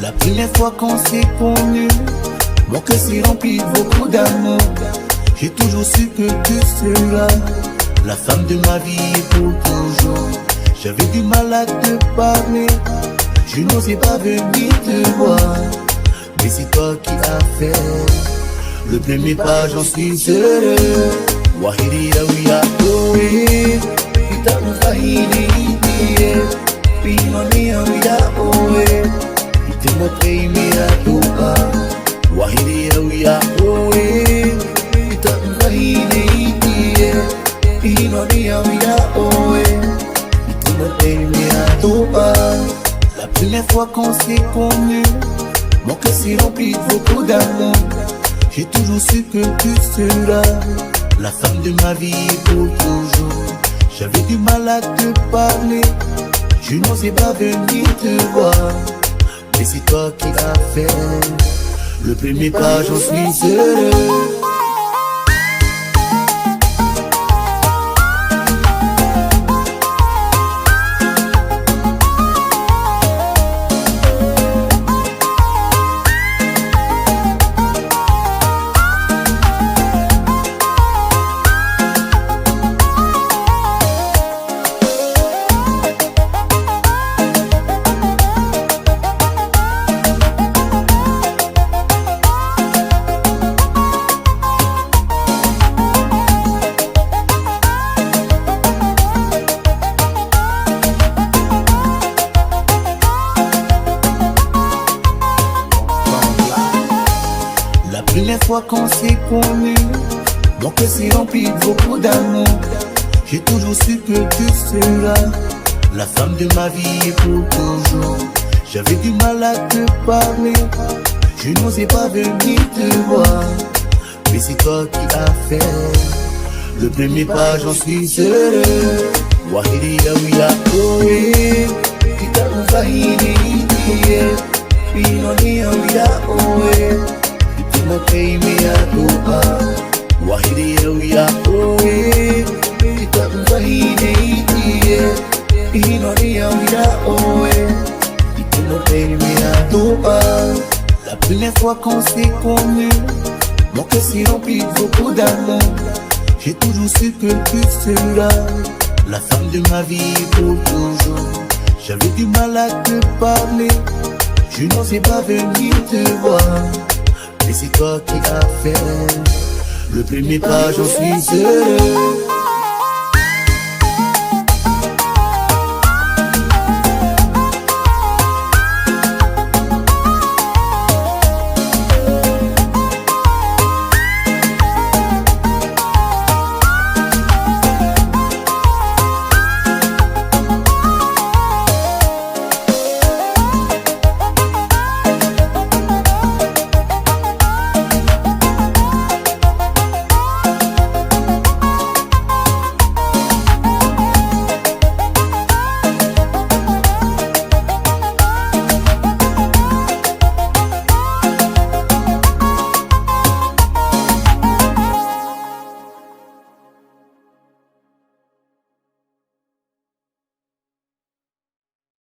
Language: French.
La première fois qu'on s'est connu, mon cœur s'est rempli de beaucoup d'amour. J'ai toujours su que tu seras la femme de ma vie pour toujours. J'avais du mal à te parler, je n'osais pas venir te voir. Mais c'est toi qui as fait le premier pas, j'en suis heureux. Wahiri Rawiya Oe, Ita Mufahiri Itie, Pinoni Awida Oe, Ite Motrei Mea Tupa. Wahiri Rawiya Oe, Ita Mufahiri Itie, Pinoni Awida Oe, Ite Motrei Mea Tupa. La première fois qu'on s'est connu, mon cœur s'est rempli de beaucoup d'amour. J'ai toujours su que tu seras la femme de ma vie pour toujours. J'avais du mal à te parler, je n'osais pas venir te voir. Mais c'est toi qui as fait le premier pas, j'en suis heureux. La première fois qu'on s'est connu, mon cœur s'est rempli de beaucoup d'amour. J'ai toujours su que tu seras la femme de ma vie pour toujours. J'avais du mal à te parler, je n'osais pas venir te voir. Mais c'est toi qui as fait le premier pas, j'en suis heureux. Wahiri Rawiya Oe, Ita Mufahiri Itie, Pinoni Awida Oe, Motrei Mea Tupa. Wahiri Rawiya Oe, Ita Mufahiri Itie, Pinoni Awida Oe, Ite Motrei Mea Tupa. La première fois qu'on s'est connu, mon cœur s'est rempli de beaucoup d'amour. J'ai toujours su que tu seras la femme de ma vie pour toujours. J'avais du mal à te parler, je n'osais pas venir te voir. Mais c'est toi qui as fait le premier pas, j'en suis heureux.